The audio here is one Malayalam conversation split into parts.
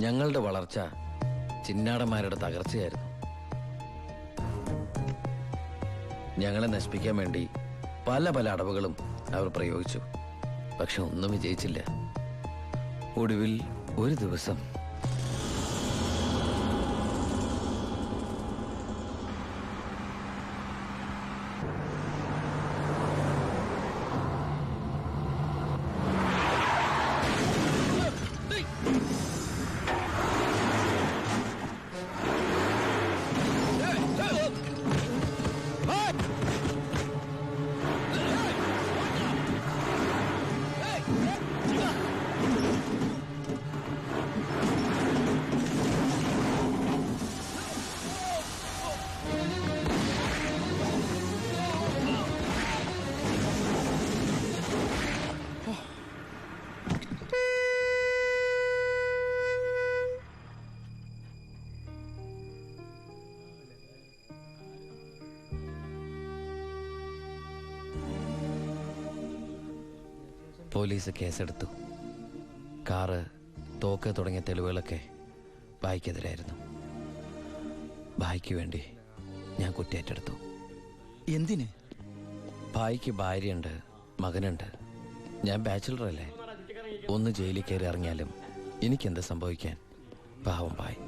ഞങ്ങളുടെ വളർച്ച ചിന്നാടന്മാരുടെ തകർച്ചയായിരുന്നു. ഞങ്ങളെ നശിപ്പിക്കാൻ വേണ്ടി പല പല അടവുകളും അവർ പ്രയോഗിച്ചു. പക്ഷെ ഒന്നും വിജയിച്ചില്ല. ഒടുവിൽ ഒരു ദിവസം പോലീസ് കേസെടുത്തു. കാറ്, തോക്ക് തുടങ്ങിയ തെളിവുകളൊക്കെ ഭായിക്കെതിരായിരുന്നു. ഭായിക്ക് വേണ്ടി ഞാൻ കുറ്റേറ്റെടുത്തു. എന്തിന്? ഭായിക്ക് ഭാര്യയുണ്ട്, മകനുണ്ട്. ഞാൻ ബാച്ചിലറല്ലേ. ഒന്ന് ജയിലിൽ കയറി ഇറങ്ങിയാലും എനിക്കെന്ത് സംഭവിക്കാൻ? പാവം ഭായ്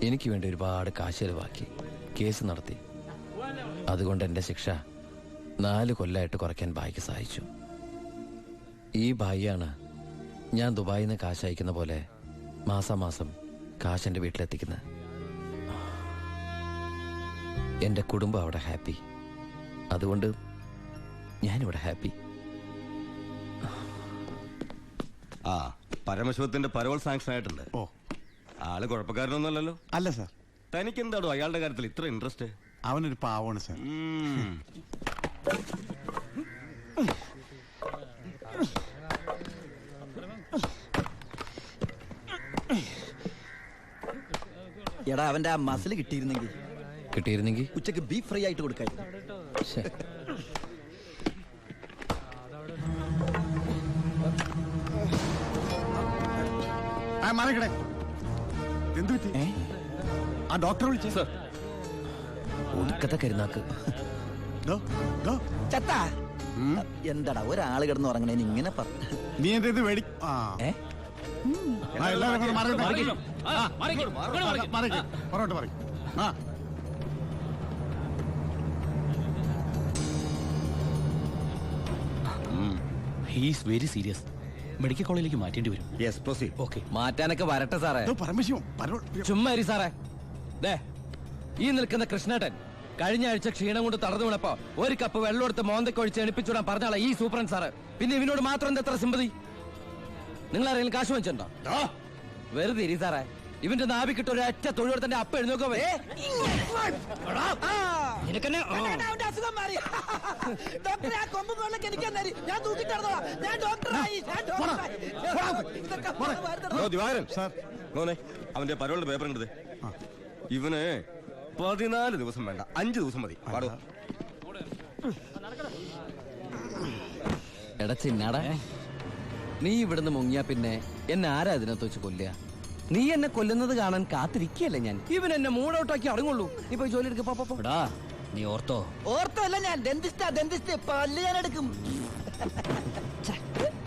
എനിക്ക് വേണ്ടി ഒരുപാട് കാശ് ചെലവാക്കി കേസ് നടത്തി. അതുകൊണ്ട് എൻ്റെ ശിക്ഷ 4 കൊല്ലമായിട്ട് കുറയ്ക്കാൻ ഭായിക്ക് സഹായിച്ചു. ഈ ഭായിയാണ് ഞാൻ ദുബായിൽ നിന്ന് കാശ് അയക്കുന്ന പോലെ മാസാമാസം കാശ് എൻ്റെ വീട്ടിലെത്തിക്കുന്നത്. എൻ്റെ കുടുംബം അവിടെ ഹാപ്പി. അതുകൊണ്ട് ഞാനിവിടെ ഹാപ്പി. ആ പരമശിവത്തിന്റെ പരോൾ സാങ്ഷൻ ആയിട്ടുണ്ട്. ഓ, ആള് കുഴപ്പക്കാരനൊന്നുമല്ലല്ലോ. അല്ല സാർ. തനിക്ക് എന്താണോ അയാളുടെ കാര്യത്തിൽ ഇത്ര ഇൻട്രസ്റ്റ്? അവനൊരു പാവമാണ് സാർ. എടാ, അവന്റെ ആ മസിൽ കിട്ടിയിരുന്നെങ്കിൽ ഉച്ചക്ക് ബീഫ് ഫ്രൈ ആയിട്ട് കൊടുക്കായി. എന്ത് പറ്റി? ആ ഡോക്ടറെ വിളിച്ചു സാർ. ഒടുക്കത്തെ കരുനാക്ക്. എന്താടാ ഒരാള് കിടന്ന് ഉറങ്ങണേന് ഇങ്ങനെ നീ എന്തേത് വേടി? He's very serious. മെഡിക്കൽ കോളേജിലേക്ക് മാറ്റേണ്ടി വരും. Yes proceed. ഓക്കെ, മാറ്റാനൊക്കെ വരട്ടെ സാറേ. പരമശിവം ചുമ്മാ സാറേ. ഈ നിൽക്കുന്ന കൃഷ്ണേട്ടൻ കഴിഞ്ഞ ആഴ്ച ക്ഷീണം കൊണ്ട് തടഞ്ഞു വീണപ്പോ 1 കപ്പ് വെള്ളം എടുത്ത് മോന്തക്കൊഴിച്ച് എണിപ്പിച്ചുവിടാൻ പറഞ്ഞാളെ ഈ സൂപ്രണ്ട് സാറ്. പിന്നെ ഇവനോട് മാത്രം എന്താ എത്ര സിമ്പതി? നിങ്ങൾ ആരെങ്കിലും കാശ് വെച്ചിട്ടുണ്ടോ? വെറുതെ ഇരി സാറേ. ഇവന്റെ നാവിക്കിട്ട് ഒരു ഒറ്റ തൊഴിലെടുത്തന്റെ അപ്പ എഴുന്നോക്കോ. അവന്റെ പരോളിന്റെ പേപ്പർ കണ്ടത്. ഇവന് 14 ദിവസം വേണ്ട, 5 ദിവസം മതി. എടാ ചിന്നാടാ, നീ ഇവിടുന്ന് മുങ്ങിയാ പിന്നെ എന്നെ ആരാ ഇതിനകത്ത് വെച്ച് കൊല്ലുക? നീ എന്നെ കൊല്ലുന്നത് കാണാൻ കാത്തിരിക്കല്ലേ ഞാൻ. ഇവൻ എന്നെ മൂഡൌട്ടാക്കി അടങ്ങുള്ളൂ. നീ പോയി ജോലി എടുക്കടാ. നീ ഓർത്തോ അല്ല, ഞാൻ ഡെന്റിസ്റ്റ് പല്ല് ഞാൻ എടുക്കും.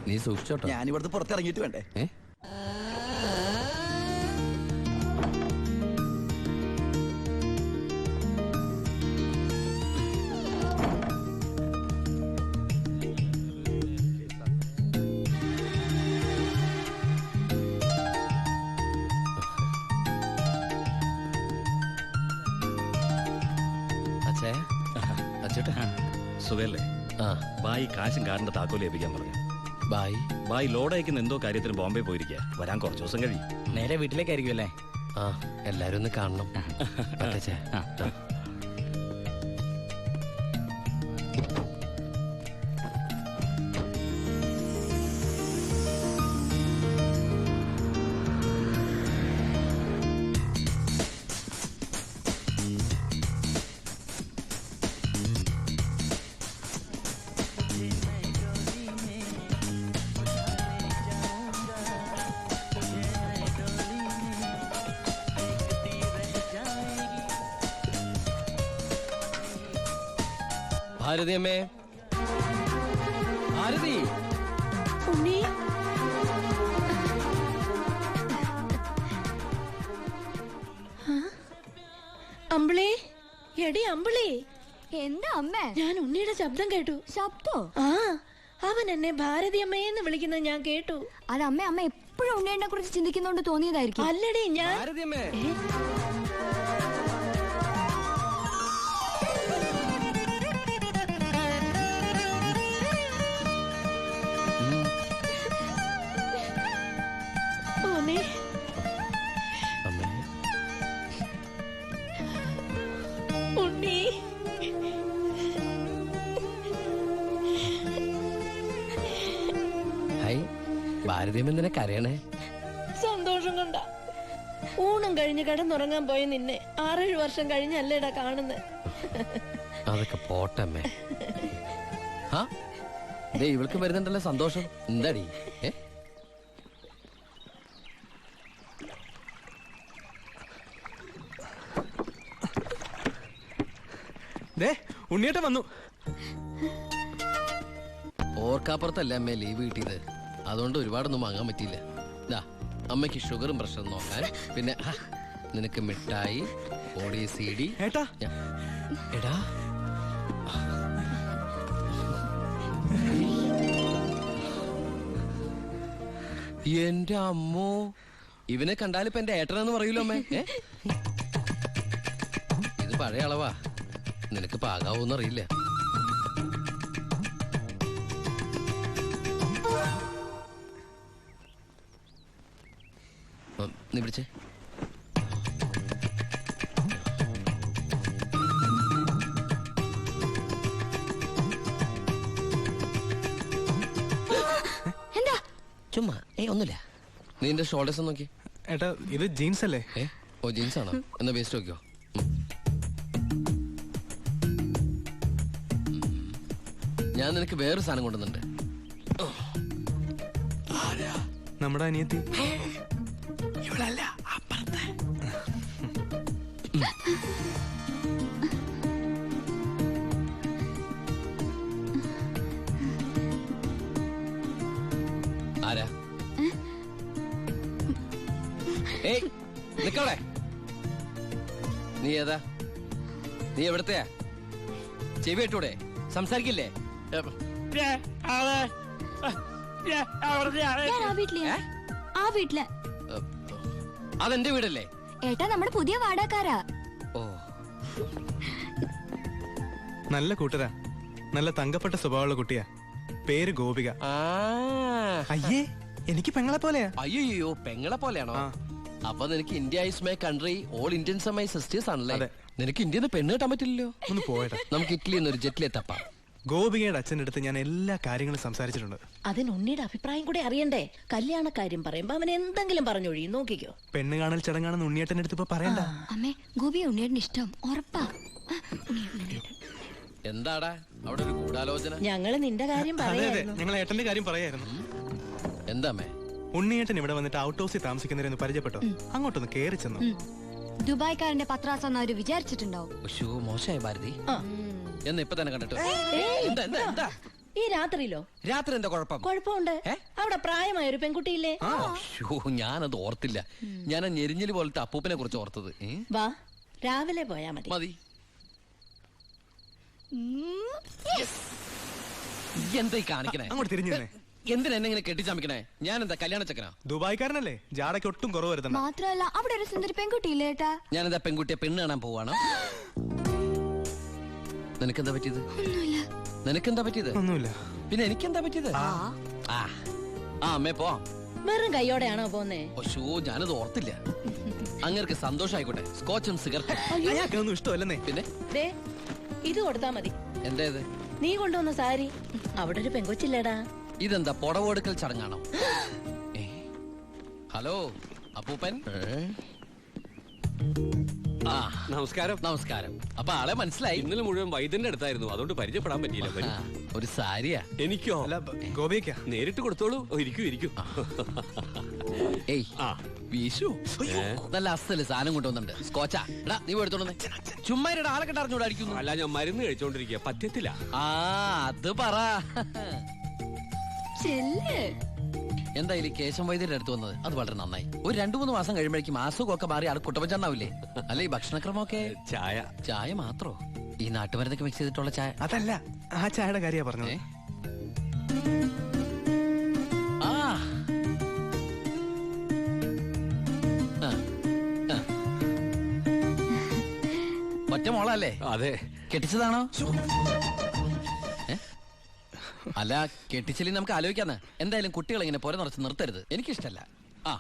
നീ സൂക്ഷിച്ചോട്ടോ. ഞാൻ ഇവിടുന്ന് പുറത്തിറങ്ങിയിട്ട് വേണ്ടേ? സുഖല്ലേ? ബായി കാശും കാറിന്റെ താക്കോൽ ഏൽപ്പിക്കാൻ പറഞ്ഞു. ബായി ലോഡ് അയക്കുന്ന എന്തോ കാര്യത്തിന് ബോംബെ പോയിരിക്കുക. വരാൻ കുറച്ച് ദിവസം കഴിയും. നേരെ വീട്ടിലേക്കായിരിക്കും അല്ലേ? എല്ലാരും ഒന്ന് കാണണം. ഭാരതി അമ്മേ, ഭാരതി. ഉണ്ണി, അമ്പിളി, എടി അമ്പിളി. എന്താ അമ്മേ? ഞാൻ ഉണ്ണിയുടെ ശബ്ദം കേട്ടു. ശബ്ദോ? ആ, അവൻ എന്നെ ഭാരതി അമ്മയെന്ന് വിളിക്കുന്നത് ഞാൻ കേട്ടു. അത് അമ്മ എപ്പോഴും ഉണ്ണേനെ കുറിച്ച് ചിന്തിക്കുന്നോണ്ട് തോന്നിയതായിരിക്കും. അല്ലടി, ഞാൻ ഭാരതി അമ്മേ. മോനെ, അമ്മേ. ഉണ്ണി. ഹായ്, ഭാരതി അമ്മ എന്തിനാ കരയണേ? സന്തോഷം കൊണ്ട. ഊണം കഴിഞ്ഞ് കിടന്നുറങ്ങാൻ പോയ നിന്നെ 6-7 വർഷം കഴിഞ്ഞല്ലേടാ കാണുന്നത്. അതൊക്കെ പോട്ടമ്മേ. ആ ദേ ഇവൾക്ക് വരുന്നുണ്ടല്ലോ സന്തോഷം. എന്താടി? ഉണ്ണിയേട്ടൻ വന്നു. ഓർക്കാപ്പുറത്തല്ല അമ്മേ ലീവ് കിട്ടിയത്, അതുകൊണ്ട് ഒരുപാടൊന്നും വാങ്ങാൻ പറ്റിയില്ല. ദാ അമ്മയ്ക്ക് ഷുഗറും പ്രഷറും നോക്കാൻ, പിന്നെ നിനക്ക് മിഠായി, ഓടി CD. ഏട്ടാ, എടാ എന്റെ അമ്മോ, ഇവനെ കണ്ടാലിപ്പോ എന്റെ ഏട്ടനെന്ന് പറയൂലോ അമ്മേ. ഇത് പഴയ അളവാ, നിനക്ക് പാകാവൂന്നറിയില്ല. നീ പിടിച്ചേ. എന്താ? ചുമ്മാ ഒന്നുമില്ല. നീ എന്റെ ഷോൾഡേഴ്സ് നോക്കി. ഏട്ടാ, ഇത് ജീൻസ് അല്ലേ? ഓ ജീൻസ് ആണോ? എന്നാ വേസ്റ്റ് നോക്കിയോ. ഞാൻ നിനക്ക് വേറൊരു സാധനം കൊണ്ടുവന്നുണ്ട്. നമ്മുടെ അനിയത്തി. ആരാ? ഏയ് നിക്കവിടെ. നീ ഏതാ? നീ എവിടത്തെയാ? ചെവി ഇട്ടൂടെ? സംസാരിക്കില്ലേ? ഞാൻ ആ വീട്ടിലെ. ആ വീട്ടിലെ. അതെന്റെ വീടല്ലേ? ഏട്ടാ, നമ്മുടെ പുതിയ വാടകക്കാരാ. ഓ, നല്ല കൂട്ടരാ, നല്ല തങ്കപ്പെട്ട സ്വഭാവമുള്ള കുട്ടിയാ. പേര് ഗോപിക. അയ്യേ, എനിക്ക് പെങ്ങളെ പോലെയാ. അയ്യോ, പെങ്ങളെ പോലെയാണോ? അപ്പൊ നിനക്ക് India is my country, all Indians are my sisters ആണല്ലേ? നിനക്ക് ഇന്ത്യന്ന് പെണ്ണ് കിട്ടാൻ പറ്റില്ലല്ലോ. ഒന്ന് പോയേട്ടാ. നമുക്ക് ഇറ്റലിയിൽ നിന്ന് ഒരു ജെറ്റിലെ തപ്പാം. ഗോപികയുടെ അച്ഛൻ്റെ അടുത്ത് ഞാൻ എല്ലാ കാര്യങ്ങളും സംസാരിച്ചിട്ടുണ്ട്. അതിന് ഉണ്ണിയുടെ അഭിപ്രായം കൂടെ അറിയണ്ടേ? കല്യാണക്കാര്യം പറയുമ്പോ അവൻ എന്തെങ്കിലും പറഞ്ഞൊഴിയും. നോക്കിക്കോ. പെണ്ണ് കാണൽ ചടങ്ങാണെന്ന് ഉണ്ണിയേട്ടൻ്റെ അടുത്ത് ഇപ്പൊ പറയണ്ട. അമ്മേ, ഗോപി ഉണ്ണിയേട്ടന് ഇഷ്ടം ഉറപ്പാ. എന്താടാ അവിടെ ഒരു ഗൂഢാലോചന? ഞങ്ങള് നിന്റെ കാര്യം അതെ അതെ, പറയായിരുന്നു. ഞങ്ങൾ ഏട്ടന്റെ കാര്യം പറയായിരുന്നു. എന്താമേ? ഉണ്ണിയേട്ടൻ ഇവിടെ വന്നിട്ട് ഔട്ട് ഹൗസിൽ താമസിക്കുന്നവരെന്ന് പരിചയപ്പെട്ടോ. അങ്ങോട്ടൊന്ന് കേറി ചെന്നു. ദുബായ്ക്കാരന്റെ പത്രാസെന്ന് അവര് വിചാരിച്ചിട്ടുണ്ടാവും. മോശമായ ഭാരതി. എന്ന് ഇപ്പൊ തന്നെ കണ്ടിട്ട്. എന്താ എന്താ എന്താ? ഈ രാത്രിയിലോ? രാത്രി എന്താ കുഴപ്പം? കുഴപ്പമുണ്ട്. അവിടെ പ്രായമായ ഒരു പെൺകുട്ടിയില്ലേ? ഞാനത് ഓർത്തില്ല. ഞാൻ ആ ഞെരിഞ്ഞില് പോലത്തെ അപ്പൂപ്പനെ കുറിച്ച് ഓർത്തത്. വാ, രാവിലെ പോയാ മതി. മതി. എന്താ ഈ കാണിക്കണേ? അങ്ങോട്ട് തിരിഞ്ഞു തന്നെ. എന്തിനാ എന്നെ ഇങ്ങനെ കെട്ടിച്ചമിക്കണേ? ഞാൻ എന്താ കല്യാണ ചക്കനാ? ദുബായ്ക്കാരനല്ലേ, ജാടയ്ക്ക് ഒട്ടും കുറവ് വരുത്തണം. മാത്രമല്ല അവിടെ ഒരു സുന്ദരി പെൺകുട്ടിയില്ലേ ഏട്ടാ? ഞാൻ എന്താ പെൺകുട്ടിയെ പെണ്ണ് കാണാൻ പോവാണോ? നിനക്കെന്താ പറ്റിയത്? നിനക്കെന്താ പറ്റിയത്? ഒന്നുമില്ല. പിന്നെ എനിക്കെന്താ പറ്റിയത്? അമ്മേ പോവാം. വെറും കൈയോടെയാണോ പോന്നേ? ഞാനത് ഓർത്തില്ല. അങ്ങർക്ക് സന്തോഷായിക്കോട്ടെ. സ്കോച്ചും സിഗരറ്റും. അയാൾക്കൊന്നും ഇഷ്ടമല്ലെന്നേ. പിന്നെ ദേ, ഇത് കൊടുത്താ മതി. എന്താ ഇത്? നീ കൊണ്ടുവന്ന സാരി. അവിടെ ഒരു പെങ്കൊച്ചില്ലേടാ. ഇതെന്താ പുടവെടുക്കൽ ചടങ്ങാണോ? ഹലോ അപ്പൂപ്പൻ. നമസ്കാരം. നമസ്കാരം. അപ്പൊ ആളെ മനസ്സിലായി? ഇന്നലെ മുഴുവൻ വൈദ്യന്റെ അടുത്തായിരുന്നു, അതുകൊണ്ട് പരിചയപ്പെടാൻ പറ്റിയില്ല. ഒരു സാരിയാ? എനിക്കോ? അല്ല, ഗോപിക്കാ. നേരിട്ട് കൊടുത്തോളൂ. ഇരിക്കൂ ഇരിക്കൂ. ഏയ്, വീശു നല്ല അസല് സാധനം കൊണ്ടുവന്നുണ്ട് സ്കോച്ചാ എടാ നീ എടുത്തോണ്ടേ ചുമ്മാ ആളെ കണ്ടറിഞ്ഞൂടെ അടിക്കുന്നു. അല്ല ഞാൻ മരുന്ന് കഴിച്ചോണ്ടിരിക്കുക പറ്റത്തില്ല. ആ അത് പറ. എന്തായാലും കേശം വൈദ്യരുടെ അടുത്ത് വന്നത് അത് വളരെ നന്നായി. ഒരു 2-3 മാസം കഴിയുമ്പോഴേക്കും അസുഖമൊക്കെ മാറി ആൾ കുട്ടപ്പച്ചണ്ടാവില്ലേ? അല്ല ഈ ഭക്ഷണക്രമമൊക്കെ ചായ മാത്രോ? ഈ നാട്ടുമരുന്നൊക്കെ മിക്സ് ചെയ്തിട്ടുള്ള ചായ? അതല്ല, ആ ചായയുടെ കാര്യ പറഞ്ഞേ. ഒറ്റ മോളല്ലേ? അതെ. കെട്ടിച്ചതാണോ? അല്ല കെട്ടിച്ചില്ലെങ്കിൽ നമുക്ക് ആലോചിക്കാന്ന്. എന്തായാലും കുട്ടികൾ ഇങ്ങനെ പുര നിറച്ച് നിർത്തരുത്, എനിക്കിഷ്ടല്ല. ആ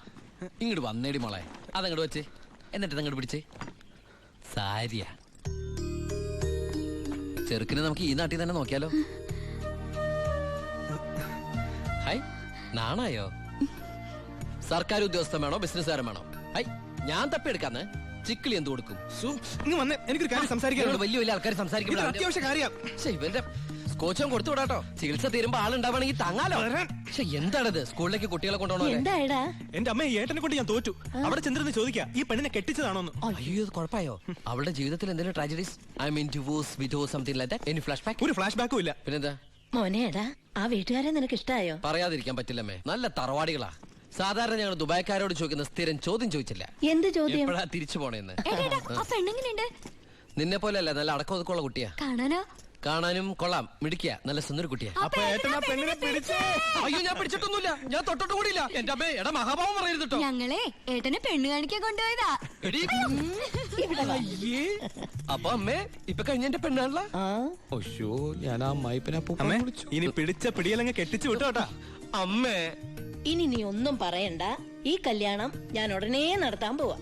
ഇങ്ങോട്ട് വന്നേടി മോളെ, അതങ്ങോട്ട് വെച്ചേ, എന്നിട്ട് അങ്ങോട്ട് പിടിച്ചേ. സാരിയാ ചെറുക്കിന് നമുക്ക് ഈ നാട്ടിൽ തന്നെ നോക്കിയാലോ? ഹൈ നാണായോ? സർക്കാർ ഉദ്യോഗസ്ഥൻ വേണോ ബിസിനസ്സുകാരൻ വേണോ? ഹൈ ഞാൻ തപ്പിയെടുക്കാന്ന്. ചിക്കിളി എന്ത് കൊടുക്കും? എനിക്കൊരു കാര്യം സംസാരിക്കാൻ. വലിയ വലിയ ആൾക്കാർ സംസാരിക്കുമ്പോൾ അത്യാവശ്യ കാര്യം. ഇവന്റെ സ്കോച്ചും കൊടുത്തു വിടാട്ടോ. ചികിത്സ തീരുമ്പോ ആളുണ്ടാവണമെങ്കിൽ താങ്ങാലോ. പക്ഷെ എന്താണിത്? സ്കൂളിലേക്ക് കുട്ടികളെ കൊണ്ടുപോകണോ? എന്റെ അമ്മ ഏട്ടനെ കൊണ്ട് ഞാൻ തോറ്റു. അവിടെ ചെന്നിരുന്ന് ചോദിക്കാ ഈ പെണ്ണിനെ കെട്ടിച്ചതാണോന്ന്. അയ്യോ കുഴപ്പമായോ? അവളുടെ ജീവിതത്തിൽ എന്തെങ്കിലും tragedies? I mean divorce, widow, something like that? Any flash back? ഒരു ഫ്ലാഷ് ബാക്കും ഇല്ല. പിന്നെന്താ മോനേടാ, ആ വീട്ടുകാരെ നിനക്ക് ഇഷ്ടായോ? പറയാതിരിക്കാൻ പറ്റില്ലമ്മേ, നല്ല തറവാടികളാ. സാധാരണ ഞങ്ങൾ ദുബായ്ക്കാരോട് ചോദിക്കുന്ന സ്ഥിരം ചോദ്യം ചോദിച്ചില്ല. എന്ത് ചോദ്യം? എപ്പോഴാ തിരിച്ചു പോണേന്ന്. നിന്നെ പോലെ അല്ല, നല്ല അടക്കം ഒതുക്കമുള്ള കുട്ടിയാ. കാണാനും കൊള്ളാം, മിടിക്കുക, നല്ല സുന്ദര കുട്ടിയാ. അയ്യോ ഞാൻ പിടിച്ചിട്ടൊന്നുമില്ല, ഞാൻ തൊട്ടിട്ട് കൂടിയില്ല. എന്റെ അമ്മേ എടാ മഹാഭാവം പറയരുത് കേട്ടോ. ഞങ്ങളെ ഏട്ടനെ പെണ്ണ് കാണിക്കാൻ കൊണ്ടുപോയതാ. അപ്പൊ അമ്മേ ഇപ്പൊ കഴിഞ്ഞ എന്റെ പെണ്ണാണല്ലോ. ഞാൻ ആ അമ്മേ ഇനി പിടിച്ച പിടിയലങ്ങ് കെട്ടിച്ചു വിട്ടോട്ടാ. അമ്മേ ഇനി നീ ഒന്നും പറയണ്ട, ഈ കല്യാണം ഞാൻ ഉടനെ നടത്താൻ പോവാ.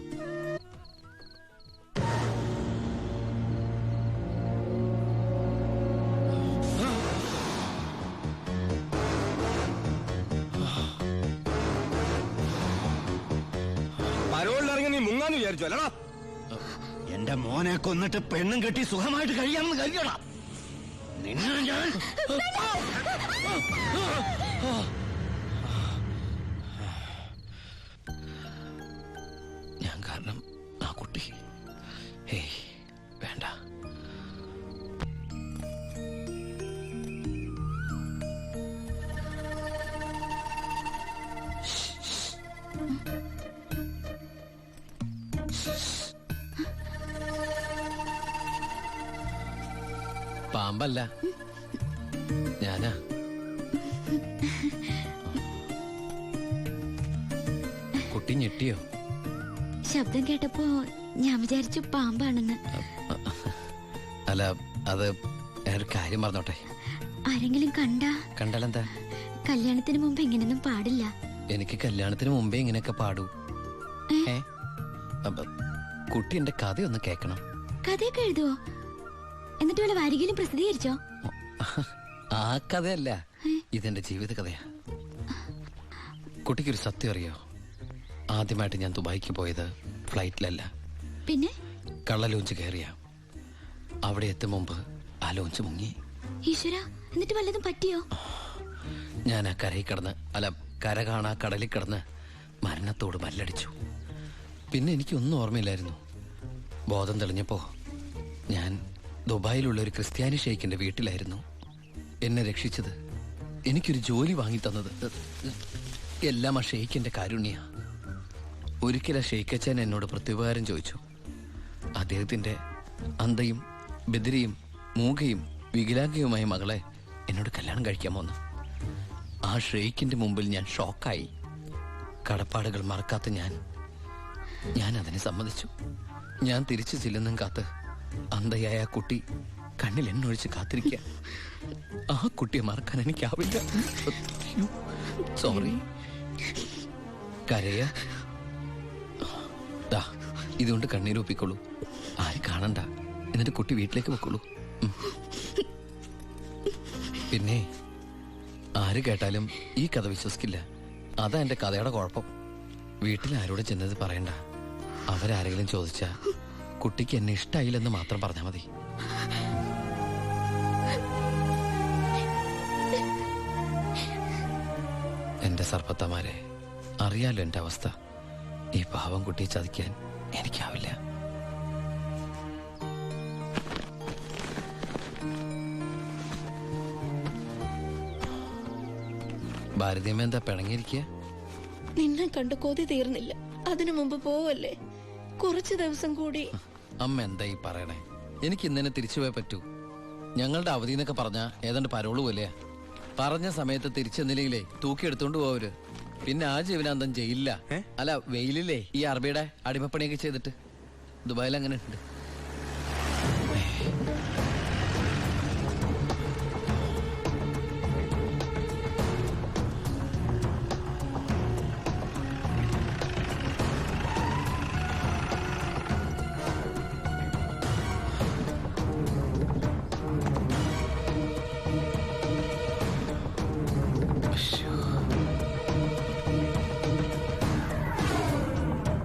പരോളിലിറങ്ങി നീ മുങ്ങാന്ന് വിചാരിച്ചു അല്ലടാ? എന്റെ മോനെ കൊന്നിട്ട് പെണ്ണും കെട്ടി സുഖമായിട്ട് കഴിയാമെന്ന് കരുതടാ നിന്നെ ഞാൻ. ഞാൻ കാരണം ആ കുട്ടി. ഹേയ് വേണ്ട. പാമ്പല്ല, ഞാനാ. കുട്ടി ഞെട്ടിയോ? ശബ്ദം കേട്ടപ്പോ ഞാൻ വിചാരിച്ചു പാമ്പാണെന്ന്. അല്ല അത് ഒരു കാര്യം പറഞ്ഞോട്ടെ. ആരെങ്കിലും കണ്ടാലെന്താ? കല്യാണത്തിന് മുമ്പ് ഇങ്ങനെയൊന്നും പാടില്ല. എനിക്ക് കല്യാണത്തിന് മുമ്പേ ഇങ്ങനെയൊക്കെ പാടൂ. കുട്ടി എന്റെ കഥയൊന്ന് കേക്കണം. കഥയൊക്കെ എഴുതുവോ? എന്നിട്ട് വല്ല വാരികയിലും പ്രസിദ്ധീകരിച്ചോ? ആ കഥയല്ല, ഇതെന്റെ ജീവിത കഥയാ. കുട്ടിക്കൊരു സത്യം അറിയോ? ആദ്യമായിട്ട് ഞാൻ ദുബായിക്ക് പോയത് ഫ്ലൈറ്റിലല്ല, പിന്നെ കള്ള ലോഞ്ച് കയറിയ. അവിടെ എത്തും മുമ്പ് ആ ലോഞ്ച് മുങ്ങി. ഈശ്വര, എന്നിട്ട് വല്ലതും പറ്റിയോ? ഞാൻ ആ കരയിൽ കിടന്ന്, അല്ല കര കാണാ കടലിൽ കിടന്ന് മരണത്തോട് മല്ലടിച്ചു. പിന്നെ എനിക്കൊന്നും ഓർമ്മയില്ലായിരുന്നു. ബോധം തെളിഞ്ഞപ്പോ ഞാൻ ദുബായിലുള്ള ഒരു ക്രിസ്ത്യാനി ഷെയ്ഖിന്റെ വീട്ടിലായിരുന്നു. എന്നെ രക്ഷിച്ചത്, എനിക്കൊരു ജോലി വാങ്ങി തന്നത് എല്ലാം ആ ഷെയ്ഖിന്റെ കാരുണ്യ. ഒരിക്കലും ഷെയ്ഖച്ചൻ എന്നോട് പ്രത്യുപകാരം ചോദിച്ചു. അദ്ദേഹത്തിന്റെ അന്ധയും ബദിരിയും മൂകയും വികലാംഗയുമായ മകളെ എന്നോട് കല്യാണം കഴിക്കാമോന്ന്. ആ ഷെയ്ഖിന്റെ മുമ്പിൽ ഞാൻ ഷോക്കായി. കടപ്പാടുകൾ മറക്കാത്ത ഞാൻ അതിനെ സമ്മതിച്ചു. ഞാൻ തിരിച്ചു ചെല്ലുന്നും കാത്ത് അന്ധയായ ആ കുട്ടി കണ്ണിൽ എണ്ണൊഴിച്ച് കാത്തിരിക്കുക. ആ കുട്ടിയെ മറക്കാൻ എനിക്കാവില്ല. സോറി. കരയ ഇതുകൊണ്ട് കണ്ണീരൊപ്പിക്കോളൂ. ആരും കാണണ്ട. എന്നിട്ട് കുട്ടി വീട്ടിലേക്ക് വെക്കോളൂ. പിന്നെ ആര് കേട്ടാലും ഈ കഥ വിശ്വസിക്കില്ല. അതാ എന്റെ കഥയുടെ കുഴപ്പം. വീട്ടിൽ ആരോട് ചെന്നത് പറയണ്ട. അവരാരെങ്കിലും ചോദിച്ചാ കുട്ടിക്ക് എന്നെ ഇഷ്ടായില്ലെന്ന് മാത്രം പറഞ്ഞാൽ മതി. എന്റെ സർപ്പത്തമാരെ, അറിയാലോ എന്റെ അവസ്ഥ. ഈ പാവം കുട്ടിയെ ചതിക്കാൻ എനിക്കാവില്ല. ഭാരതീയമ്മ എന്താ പിണങ്ങിയിരിക്കുക? നിന്നെ കണ്ട് കൊതി തീർന്നില്ല. അതിനു മുമ്പ് പോവല്ലേ? കുറച്ചു ദിവസം കൂടി. അമ്മ എന്താ ഈ പറയണേ? എനിക്ക് ഇന്നെ തിരിച്ചു പോയേ പറ്റൂ. ഞങ്ങളുടെ അവധി എന്നൊക്കെ പറഞ്ഞാ ഏതാണ്ട് പരോള് പോലെയാ. പറഞ്ഞ സമയത്ത് തിരിച്ചെന്നില്ലെങ്കിലേ തൂക്കിയെടുത്തോണ്ട് പോവര്. പിന്നെ ആ ജീവനാന്തം ജയിലില്ല. അല്ല, വെയിലില്ലേ ഈ അറബിയുടെ അടിമപ്പണിയൊക്കെ ചെയ്തിട്ട്. ദുബായിൽ അങ്ങനെ ഉണ്ട്.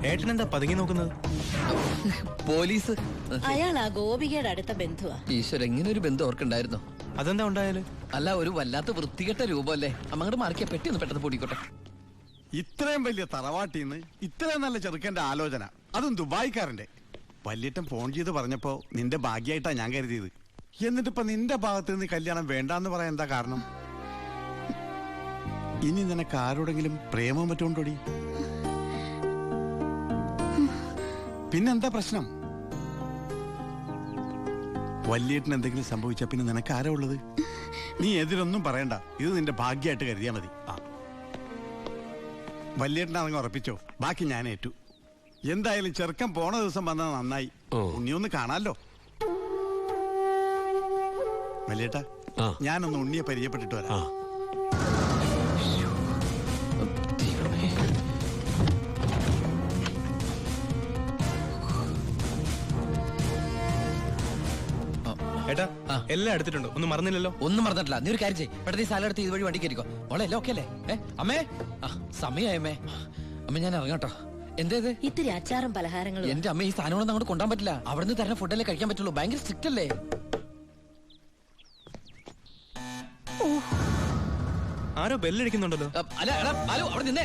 ഏട്ടനെന്താ പതുങ്ങി നോക്കുന്നത്? പോലീസ്. അയാൾ ആ ഗോപികയുടെ അടുത്ത ബന്ധുവാ. ഈശ്വര, എങ്ങനെ ഒരു ബന്ധം ഓർക്കുണ്ടായിരുന്നു? അതെന്താ ഉണ്ടായാല്? അല്ല, ഒരു വല്ലാത്ത വൃത്തികെട്ട രൂപമല്ലേ. അമ്മങ്ങോട്ട് മാറിക്കാ, പെട്ടി ഒന്ന് പെട്ടെന്ന് പൊടിക്കോട്ടെ. ഇത്രയും വലിയ തറവാട്ടിന്ന് ഇത്രയും നല്ല ചെറുക്കന്റെ ആലോചന, അതും ദുബായിക്കാരന്റെ. വല്യേട്ടൻ ഫോൺ ചെയ്ത് പറഞ്ഞപ്പോ നിന്റെ ഭാഗ്യായിട്ടാ ഞാൻ കരുതിയത്. എന്നിട്ടിപ്പോ നിന്റെ ഭാഗത്ത് നിന്ന് കല്യാണം വേണ്ടാന്ന് പറയാൻ എന്താ കാരണം? ഇനി നിനക്ക് ആരോടെങ്കിലും പ്രേമം പറ്റുകൊണ്ടോടി? പിന്നെന്താ പ്രശ്നം? വല്യേട്ടന് എന്തെങ്കിലും സംഭവിച്ച പിന്നെ നിനക്ക് ആരാ ഉള്ളത്? നീ എതിരൊന്നും പറയണ്ട, ഇത് നിന്റെ ഭാഗ്യമായിട്ട് കരുതിയാ മതി. വല്യേട്ടനാണെങ്കിൽ ഉറപ്പിച്ചോ, ബാക്കി ഞാൻ ഏറ്റു. എന്തായാലും ചെറുക്കൻ പോണ ദിവസം വന്നാൽ നന്നായി. ഉണ്ണിയൊന്ന് കാണാലോ. വല്യേട്ടാ, ഞാനൊന്ന് ഉണ്ണിയെ പരിചയപ്പെട്ടിട്ട് വരാം. ഏട്ടാ, എല്ലാം എടുത്തിട്ടുണ്ട്. ഒന്നും മറന്നില്ലല്ലോ? ഒന്നും മറന്നിട്ടില്ല. നീ ഒരു കാര്യം ചെയ്യ്, പെട്ടെന്ന് ഈ സ്ഥലം എടുത്ത് ഇതുവഴി വണ്ടി കയറിക്കോ. മോളെ എല്ലാം ഓക്കെ അല്ലേ? അമ്മേ, സമയമായമ്മേ. അമ്മ ഞാൻ ഇറങ്ങാട്ടോ. എന്തേത്? ഇത്തിരി അച്ചാറും പലഹാരങ്ങളും. എന്റെ അമ്മ, ഈ സാധനങ്ങളൊന്നും അങ്ങോട്ട് കൊണ്ടാൻ പറ്റില്ല. അവിടുന്ന് തരുന്ന ഫുഡല്ലേ കഴിക്കാൻ പറ്റുള്ളൂ. ഭയങ്കര സ്ട്രിക്റ്റ് അല്ലേ? ആരോ ബെല്ലടിക്കുന്നുണ്ടല്ലോ. അല്ല, ഹലോ, അവിടെ നിന്നേ.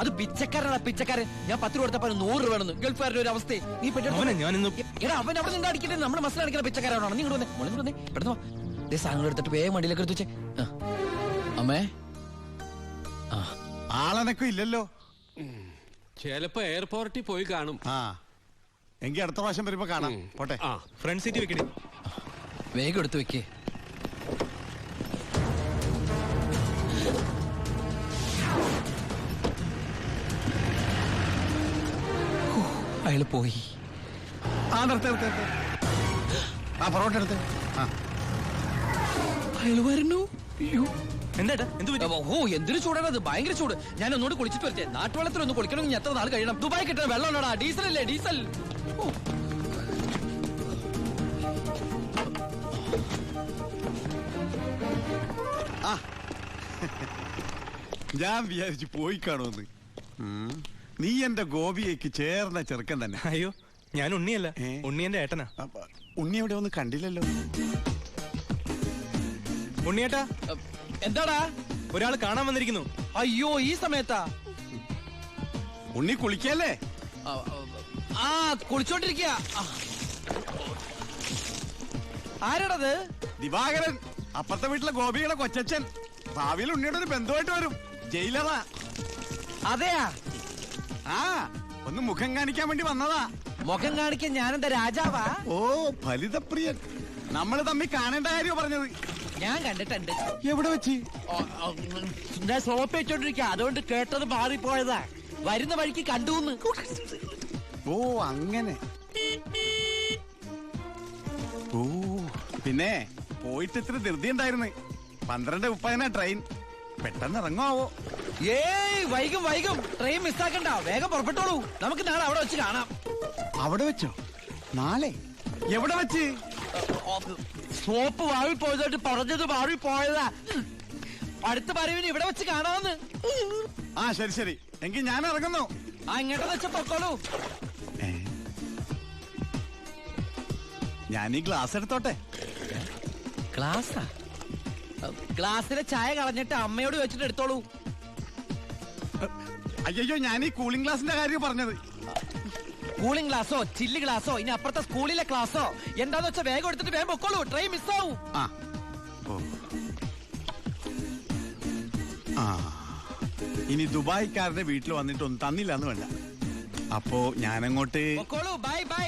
അത് പിച്ചക്കാരനാ, പിച്ചക്കാരൻ. ഞാൻ 10 രൂപ കൊടുത്തപ്പോ 100 രൂപ വേണമെന്ന്. ഗൾഫുകാരുടെ ഒരു അവസ്ഥ നീ എടാ, അവൻ അവിടെ നിന്ന് അടിക്കട്ടെ. നമ്മുടെ മസിൽ അടിക്കുന്ന പിച്ചക്കാരാണോ? നീ ഇങ്ങോട്ട് വന്നേ, മോളിങ്ങോട്ട് വന്നേ, പെട്ടെന്ന് വാ. സാധനങ്ങൾ എടുത്തിട്ട് വേഗം വണ്ടിയിലേക്ക് എടുത്ത് വെച്ചേ. അമ്മേ, ആളനക്കും ഇല്ലല്ലോ. ചിലപ്പോ എയർപോർട്ടിൽ പോയി കാണും. എങ്കിൽ അടുത്ത പ്രാവശ്യം വരുമ്പോ കാണാം. പോട്ടെ. ഫ്രണ്ട് സീറ്റ് വെക്കണേ. വേഗം എടുത്ത് വെക്കേ. അയാള് പോയി. പൊറോട്ട എടുത്ത്. അയാള് വരുന്നു. എന്താ എന്തൊരു ചൂടാണത്, ഭയങ്കര ചൂട്. ഞാൻ ഒന്നുകൂടി കുളിച്ചിട്ട് വരട്ടെ. നാട്ടുവെള്ളത്തിലൊന്ന് കുളിക്കണമെങ്കിൽ എത്ര നാൾ കഴിയണം? ദുബായ് കിട്ടുന്ന വെള്ളം ഉണ്ടോടാ? ഡീസൽ അല്ലേ, ഡീസൽ. ഞാൻ വിചാരിച്ചു പോയി കാണുമെന്ന്. നീ എന്റെ ഗോപിയേക്ക് ചേർന്ന ചെറുക്കൻ തന്നെ. അയ്യോ, ഞാൻ ഉണ്ണിയല്ല, ഉണ്ണി എന്റെ ഏട്ടനാ. ഉണ്ണി എവിടെ ഒന്നും കണ്ടില്ലല്ലോ. ഉണ്ണിയേട്ടാ, എന്താടാ? ഒരാൾ കാണാൻ വന്നിരിക്കുന്നു. അയ്യോ, ഈ സമയത്താ? ഉണ്ണി കുളിക്കല്ലേ? കുളിച്ചോണ്ടിരിക്കുക. ആരാടത്? ദിവാകരൻ, അപ്പുറത്തെ വീട്ടിലെ ഗോപിയുടെ കൊച്ചച്ഛൻ. ഭാവിയിൽ ഉണ്ണിയുടെ ഒരു ബന്ധുവായിട്ട് വരും. ജയിലറാ. അതെയാ? ഒന്ന് മുഖം കാണിക്കാൻ വേണ്ടി വന്നതാ. മുഖം കാണിക്കാൻ ഞാനെന്താ രാജാവാ? ഓ, ഫലിതപ്രിയൻ. നമ്മള് തമ്മിൽ കാണേണ്ട കാര്യം പറഞ്ഞത്. ഞാൻ കണ്ടിട്ടുണ്ട്. എവിടെ വെച്ച്? ഞാൻ സോപ്പ് വെച്ചോണ്ടിരിക്ക, അതുകൊണ്ട് കേട്ടത് മാറിപ്പോയതാ. വരുന്ന വഴിക്ക് കണ്ടുന്ന്. ഓ, അങ്ങനെ. ഓ, പിന്നെ പോയിട്ട് ഇത്ര ധൃതി ഉണ്ടായിരുന്നു. 12:30 ട്രെയിൻ. പെട്ടെന്ന് ഇറങ്ങുവോ? ഏയ്, വൈകും വൈകും. ട്രെയിൻ മിസ്സാക്കണ്ട, വേഗം പുറപ്പെട്ടോളൂ. നമുക്ക് നാളെ അവിടെ വെച്ച് കാണാം. അവിടെ വെച്ചോ? നാളെ എവിടെ വെച്ച്? സോപ്പ് മാറിപ്പോയതായിട്ട് പറഞ്ഞത് മാറിപ്പോയതാ. അടുത്ത വരവിന് ഇവിടെ വെച്ച് കാണാമെന്ന്. ശരി ശരി, എങ്കിൽ ഞാൻ ഇറങ്ങുന്നു. ഇങ്ങോട്ട് വെച്ച് പൊക്കോളൂ. ഞാൻ ഈ ഗ്ലാസ് എടുത്തോട്ടെ. ഗ്ലാസാ? ഗ്ലാസ്സിലെ ചായ കളഞ്ഞിട്ട് അമ്മയോട് വെച്ചിട്ട് എടുത്തോളൂ. അയ്യോ ഞാൻ ഈ കൂളിംഗ് ഗ്ലാസിന്റെ കാര്യം പറഞ്ഞത്. കൂളിംഗ് ഗ്ലാസോ ചില്ല് ഗ്ലാസോ ഇനി അപ്പുറത്തെ സ്കൂളിലെ ക്ലാസ്സോ എന്താന്ന് വെച്ചാൽ വേഗം എടുത്തിട്ട് വേഗം പൊക്കോളൂ, ട്രെയിൻ മിസ്സാവും. ആ ഓ ആ ഇനി ദുബായിക്കാരുടെ വീട്ടിൽ വന്നിട്ടൊന്നും തന്നില്ല എന്ന് വേണ്ട. അപ്പോ ഞാനങ്ങോട്ട് പൊക്കോളൂ, ബൈ ബൈ.